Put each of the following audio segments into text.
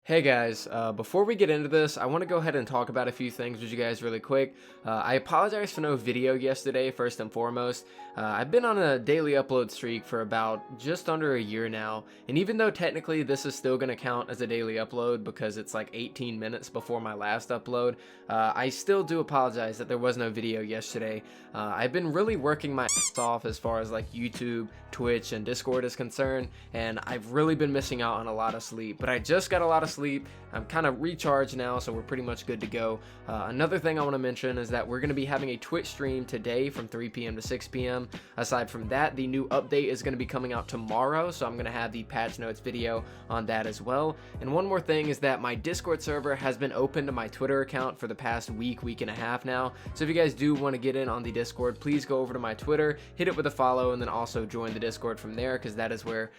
Hey guys, before we get into this, I want to go ahead and talk about a few things with you guys really quick. I apologize for no video yesterday, first and foremost. I've been on a daily upload streak for about just under a year now, and even though technically this is still going to count as a daily upload because it's like 18 minutes before my last upload, I still do apologize that there was no video yesterday. I've been really working my ass off as far as like YouTube, Twitch, and Discord is concerned, and I've really been missing out on a lot of sleep, but I just got a lot of sleep. I'm kind of recharged now, so we're pretty much good to go. Another thing I want to mention is that we're going to be having a Twitch stream today from 3 p.m. to 6 p.m. Aside from that, the new update is going to be coming out tomorrow, so I'm going to have the patch notes video on that as well. And one more thing is that my Discord server has been open to my Twitter account for the past week and a half now. So if you guys do want to get in on the Discord, please go over to my Twitter, hit it with a follow, and then also join the Discord from there, because that is where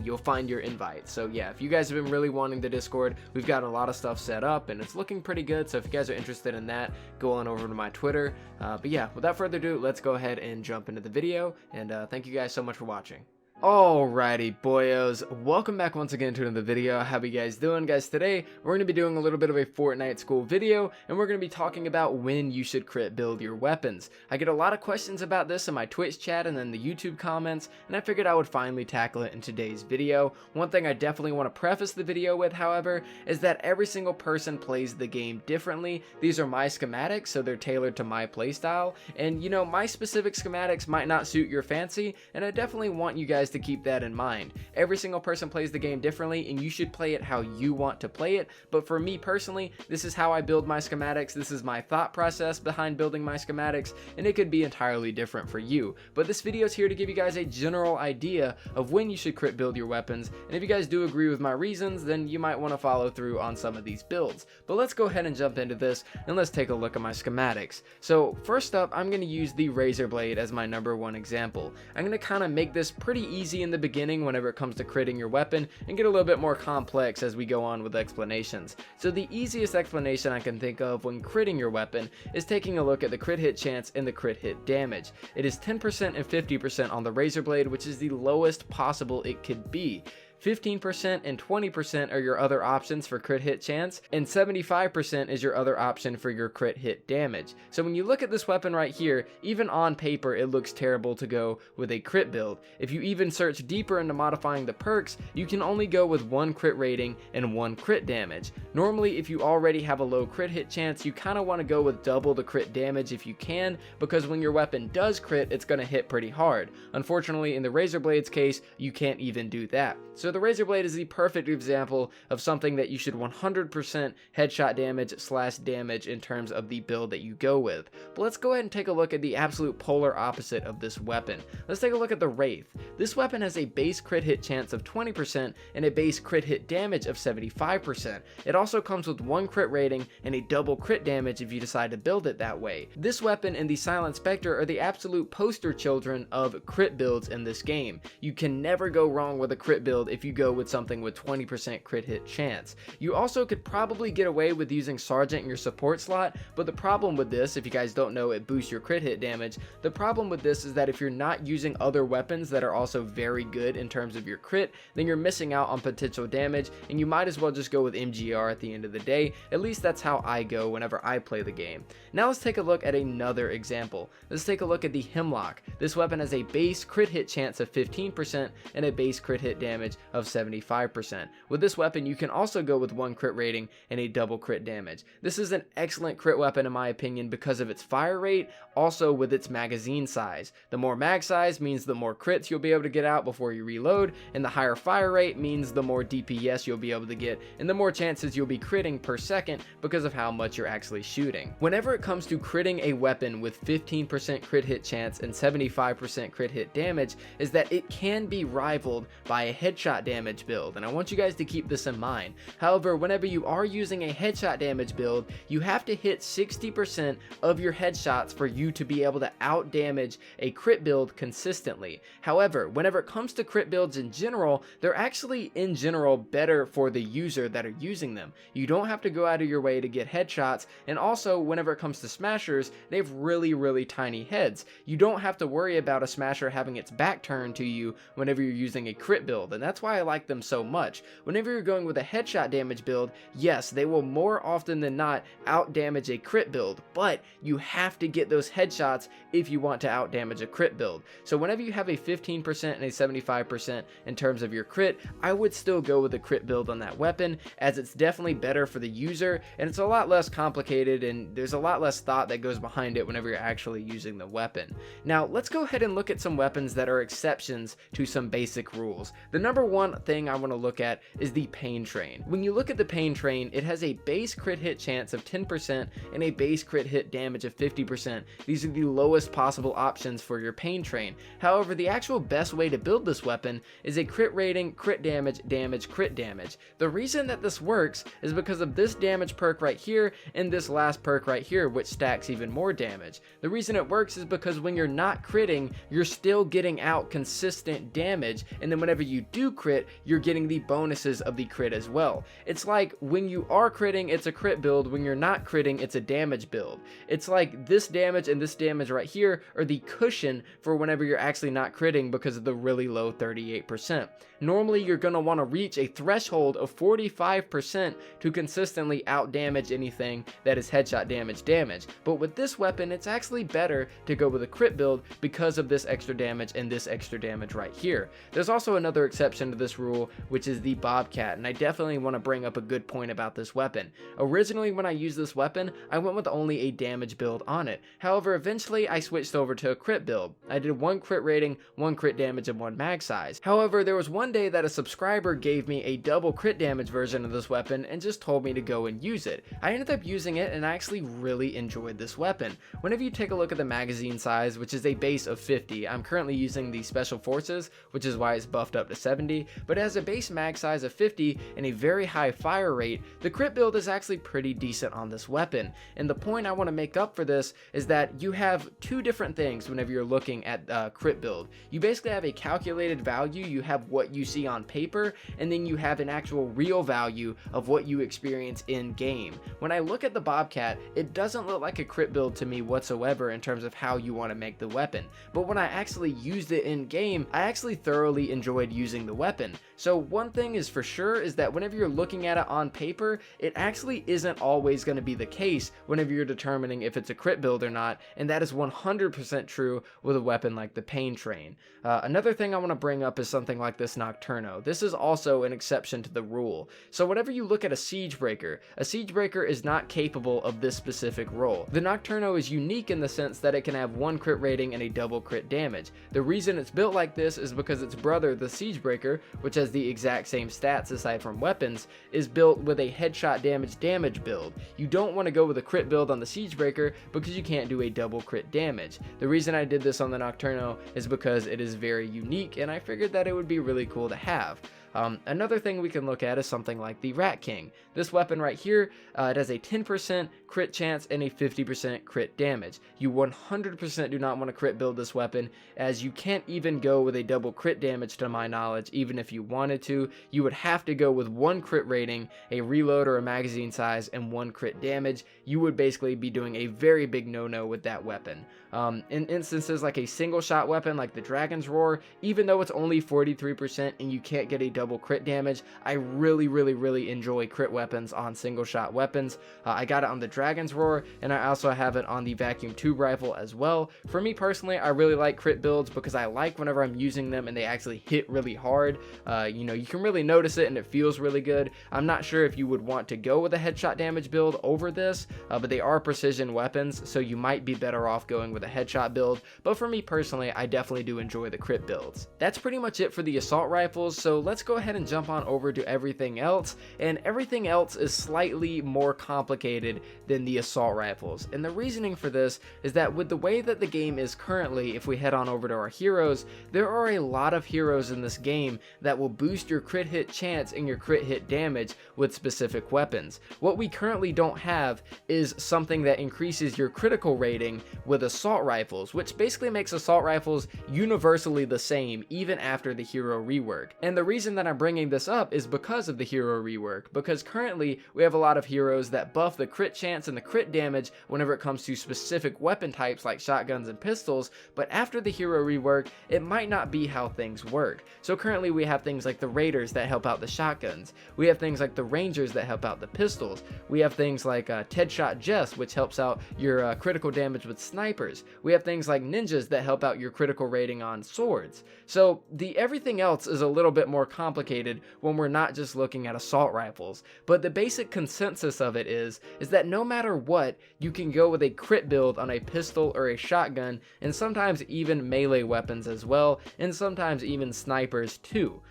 you'll find your invite. So yeah, if you guys have been really wanting the Discord, we've got a lot of stuff set up and it's looking pretty good, so if you guys are interested in that, go on over to my Twitter. But yeah, without further ado, let's go ahead and jump into the video, and thank you guys so much for watching. Alrighty boyos, welcome back once again to another video. How you guys doing? Guys, today we're going to be doing a little bit of a Fortnite school video, and we're going to be talking about when you should crit build your weapons. I get a lot of questions about this in my Twitch chat and then the YouTube comments, and I figured I would finally tackle it in today's video. One thing I definitely want to preface the video with, however, is that every single person plays the game differently. These are my schematics, so they're tailored to my playstyle, and you know, my specific schematics might not suit your fancy, and I definitely want you guys to keep that in mind. Every single person plays the game differently, and you should play it how you want to play it. But for me personally, this is how I build my schematics. This is my thought process behind building my schematics, and it could be entirely different for you. But this video is here to give you guys a general idea of when you should crit build your weapons, and if you guys do agree with my reasons, then you might want to follow through on some of these builds. But let's go ahead and jump into this, and let's take a look at my schematics. So first up, I'm going to use the razor blade as my number one example. I'm going to kind of make this pretty easy in the beginning whenever it comes to critting your weapon, and get a little bit more complex as we go on with explanations. So the easiest explanation I can think of when critting your weapon is taking a look at the crit hit chance and the crit hit damage. It is 10% and 50% on the razor blade, which is the lowest possible it could be. 15% and 20% are your other options for crit hit chance, and 75% is your other option for your crit hit damage. So when you look at this weapon right here, even on paper it looks terrible to go with a crit build. If you even search deeper into modifying the perks, you can only go with 1 crit rating and 1 crit damage. Normally, if you already have a low crit hit chance, you kind of want to go with double the crit damage if you can, because when your weapon does crit, it's going to hit pretty hard. Unfortunately, in the razor blade's case, you can't even do that. So the razor blade is the perfect example of something that you should 100% headshot damage in terms of the build that you go with. But let's go ahead and take a look at the absolute polar opposite of this weapon. Let's take a look at the Wraith. This weapon has a base crit hit chance of 20% and a base crit hit damage of 75%. It also comes with 1 crit rating and a double crit damage if you decide to build it that way. This weapon and the Silent Spectre are the absolute poster children of crit builds in this game. You can never go wrong with a crit build if you go with something with 20% crit hit chance. You also could probably get away with using Sergeant in your support slot, but the problem with this, if you guys don't know, it boosts your crit hit damage. The problem with this is that if you're not using other weapons that are also very good in terms of your crit, then you're missing out on potential damage, and you might as well just go with MGR at the end of the day. At least that's how I go whenever I play the game. Now let's take a look at another example. Let's take a look at the Hemlock. This weapon has a base crit hit chance of 15% and a base crit hit damage of 75%. With this weapon, you can also go with 1 crit rating and a double crit damage. This is an excellent crit weapon in my opinion because of its fire rate, also with its magazine size. The more mag size means the more crits you'll be able to get out before you reload, and the higher fire rate means the more DPS you'll be able to get, and the more chances you'll be critting per second because of how much you're actually shooting. Whenever it comes to critting a weapon with 15% crit hit chance and 75% crit hit damage, is that it can be rivaled by a headshot damage build, and I want you guys to keep this in mind. However, whenever you are using a headshot damage build, you have to hit 60% of your headshots for you to be able to out damage a crit build consistently. However, whenever it comes to crit builds in general, they're actually in general better for the user that are using them. You don't have to go out of your way to get headshots, and also whenever it comes to smashers, they have really tiny heads. You don't have to worry about a smasher having its back turned to you whenever you're using a crit build, and that's why why I like them so much. Whenever you're going with a headshot damage build, yes, they will more often than not out damage a crit build, but you have to get those headshots if you want to out damage a crit build. So whenever you have a 15% and a 75% in terms of your crit, I would still go with a crit build on that weapon, as it's definitely better for the user and it's a lot less complicated and there's a lot less thought that goes behind it whenever you're actually using the weapon. Now let's go ahead and look at some weapons that are exceptions to some basic rules. The number one thing I want to look at is the pain train. When you look at the pain train, it has a base crit hit chance of 10% and a base crit hit damage of 50%. These are the lowest possible options for your pain train. However, the actual best way to build this weapon is a crit rating, crit damage, damage, crit damage. The reason that this works is because of this damage perk right here and this last perk right here, which stacks even more damage. The reason it works is because when you're not critting, you're still getting out consistent damage, and then whenever you do crit, you're getting the bonuses of the crit as well. It's like when you are critting, it's a crit build. When you're not critting, it's a damage build. It's like this damage and this damage right here are the cushion for whenever you're actually not critting because of the really low 38%. Normally, you're going to want to reach a threshold of 45% to consistently out damage anything that is headshot damage. But with this weapon, it's actually better to go with a crit build because of this extra damage and this extra damage right here. There's also another exception to this rule, which is the Bobcat, and I definitely want to bring up a good point about this weapon. Originally, when I used this weapon, I went with only a damage build on it. However, eventually I switched over to a crit build. I did 1 crit rating, 1 crit damage, and 1 mag size. However, there was one day that a subscriber gave me a double crit damage version of this weapon and just told me to go and use it. I ended up using it and I actually really enjoyed this weapon. Whenever you take a look at the magazine size, which is a base of 50, I'm currently using the Special Forces, which is why it's buffed up to 70, but it has a base mag size of 50 and a very high fire rate. The crit build is actually pretty decent on this weapon, and the point I want to make up for this is that you have two different things whenever you're looking at crit build. You basically have a calculated value, you have what you see on paper, and then you have an actual real value of what you experience in game. When I look at the Bobcat, it doesn't look like a crit build to me whatsoever in terms of how you want to make the weapon, but when I actually used it in game, I actually thoroughly enjoyed using the weapon. So one thing is for sure is that whenever you're looking at it on paper, it actually isn't always going to be the case whenever you're determining if it's a crit build or not, and that is 100% true with a weapon like the Pain Train. Another thing I want to bring up is something like this Nocturna. This is also an exception to the rule. So whenever you look at a Siege Breaker is not capable of this specific role. The Nocturna is unique in the sense that it can have 1 crit rating and a double crit damage. The reason it's built like this is because its brother, the Siege Breaker, which has the exact same stats aside from weapons, is built with a headshot damage build. You don't want to go with a crit build on the Siege Breaker because you can't do a double crit damage. The reason I did this on the Nocturna is because it is very unique and I figured that it would be really cool to have. Another thing we can look at is something like the Rat King. This weapon right here, it has a 10% crit chance and a 50% crit damage. You 100% do not want to crit build this weapon, as you can't even go with a double crit damage to my knowledge. Even if you wanted to, you would have to go with 1 crit rating, a reload or a magazine size, and 1 crit damage. You would basically be doing a very big no-no with that weapon. In instances like a single shot weapon like the Dragon's Roar, even though it's only 43% and you can't get a double crit damage, I really enjoy crit weapons on single shot weapons. I got it on the Dragon's Roar, and I also have it on the Vacuum Tube Rifle as well. For me personally, I really like crit builds because I like whenever I'm using them and they actually hit really hard. You know, you can really notice it and it feels really good. I'm not sure if you would want to go with a headshot damage build over this, but they are precision weapons, so you might be better off going with a headshot build. But for me personally, I definitely do enjoy the crit builds. That's pretty much it for the assault rifles, so let's go ahead and jump on over to everything else, and everything else is slightly more complicated than the assault rifles. And the reasoning for this is that with the way that the game is currently, if we head on over to our heroes, there are a lot of heroes in this game that will boost your crit hit chance and your crit hit damage with specific weapons. What we currently don't have is something that increases your critical rating with assault rifles, which basically makes assault rifles universally the same even after the hero rework. And the reason that that I'm bringing this up is because of the hero rework, because currently we have a lot of heroes that buff the crit chance and the crit damage whenever it comes to specific weapon types like shotguns and pistols, but after the hero rework, it might not be how things work. So currently we have things like the raiders that help out the shotguns, we have things like the rangers that help out the pistols, we have things like Teadshot Jess, which helps out your critical damage with snipers, we have things like ninjas that help out your critical rating on swords. So everything else is a little bit more complicated when we're not just looking at assault rifles, but the basic consensus of it is that no matter what, you can go with a crit build on a pistol or a shotgun, and sometimes even melee weapons as well, and sometimes even snipers too.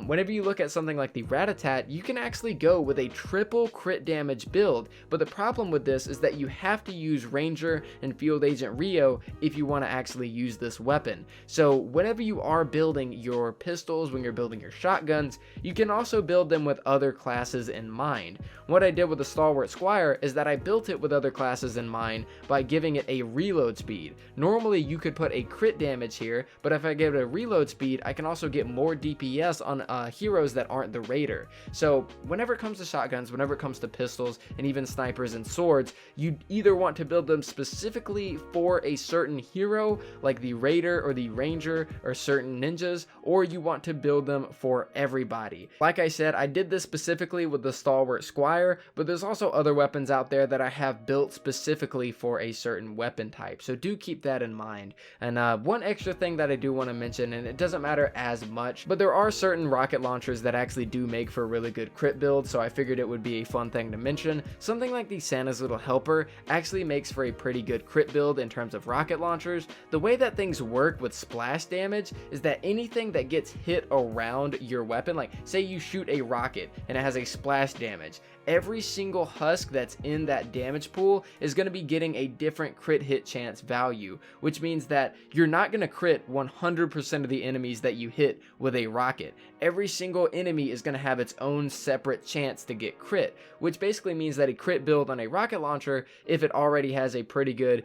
Whenever you look at something like the Rat-a-tat, you can actually go with a triple crit damage build, but the problem with this is that you have to use Ranger and Field Agent Rio if you want to actually use this weapon. So whenever you are building your pistols, when you're building your shotguns, you can also build them with other classes in mind. What I did with the Stalwart Squire is that I built it with other classes in mind by giving it a reload speed. Normally you could put a crit damage here, but if I give it a reload speed, I can also get more DPS on heroes that aren't the raider. So whenever it comes to shotguns, whenever it comes to pistols, and even snipers and swords, you either want to build them specifically for a certain hero like the raider or the ranger or certain ninjas, or you want to build them for everybody. Like I said, I did this specifically with the Stalwart Squire, but there's also other weapons out there that I have built specifically for a certain weapon type, so do keep that in mind. And one extra thing that I do want to mention, and it doesn't matter as much, but there are certain rocket launchers that actually do make for a really good crit build, so I figured it would be a fun thing to mention. Something like the Santa's Little Helper actually makes for a pretty good crit build in terms of rocket launchers. The way that things work with splash damage is that anything that gets hit around your weapon, like say you shoot a rocket and it has a splash damage, every single husk that's in that damage pool is going to be getting a different crit hit chance value, which means that you're not going to crit 100% of the enemies that you hit with a rocket. Every single enemy is going to have its own separate chance to get crit, which basically means that a crit build on a rocket launcher, if it already has a pretty good,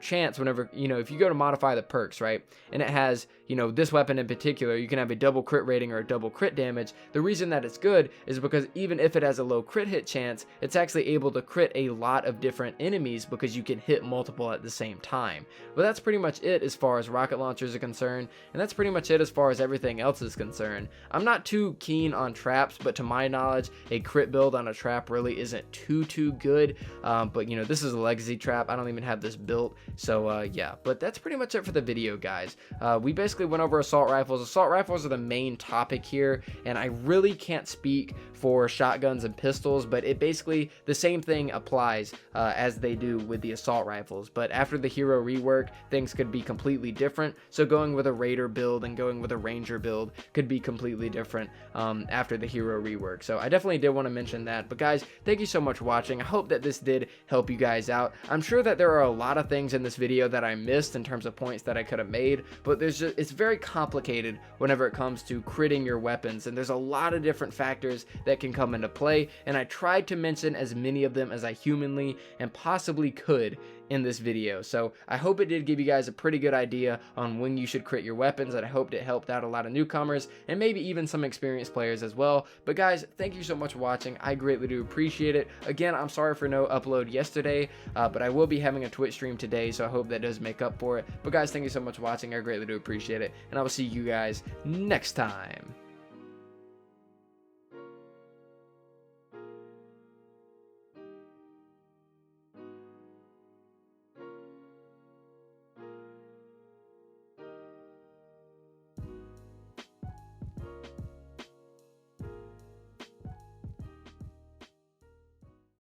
chance whenever, if you go to modify the perks, right, and it has, this weapon in particular, you can have a double crit rating or a double crit damage. The reason that it's good is because even if it has a low crit hit chance, it's actually able to crit a lot of different enemies because you can hit multiple at the same time. But that's pretty much it as far as rocket launchers are concerned, and that's pretty much it as far as everything else is concerned. I'm not too keen on traps, but to my knowledge, a crit build on a trap really isn't too good. But this is a legacy trap. I don't even have this built, so yeah. But that's pretty much it for the video, guys. We basically went over assault rifles. Assault rifles are the main topic here, and I really can't speak for shotguns and pistols, but it basically, the same thing applies as they do with the assault rifles. But after the hero rework, things could be completely different. So going with a raider build and going with a ranger build could be completely different after the hero rework. So I definitely did want to mention that. But guys, thank you so much for watching. I hope that this did help you guys out. I'm sure that there are a lot of things in this video that I missed in terms of points that I could have made, but it's very complicated whenever it comes to critting your weapons, and there's a lot of different factors that can come into play, and I tried to mention as many of them as I humanly and possibly could in this video. So I hope it did give you guys a pretty good idea on when you should crit your weapons, and I hoped it helped out a lot of newcomers and maybe even some experienced players as well. But guys, thank you so much for watching. I greatly do appreciate it. Again, I'm sorry for no upload yesterday, but I will be having a Twitch stream today, so I hope that does make up for it. But guys, thank you so much for watching. I greatly do appreciate it, and I will see you guys next time.